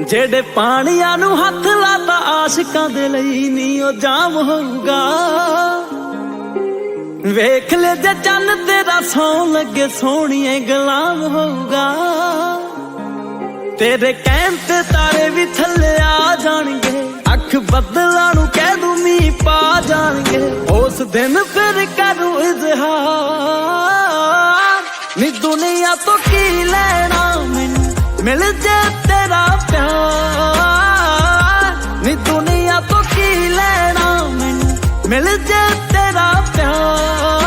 जेड़े पानिया नू हथ लाता आशिकां दे लई नी ओ जाम होऊगा। वेख ले जे चन्न तेरा सौं लगे सोहणिए गुलाम होऊगा। तेरे कहण ते तारे भी थल्ले आ जाणगे, अख बदलां नू कह दूं मींह पा जाणगे। उस दिन फिर करूं इजहार, नी दुनिया तो की लेना मैनू मिल जे तेरा प्यार। नी दुनिया तो की लेना मैनू मिल जे तेरा प्यार।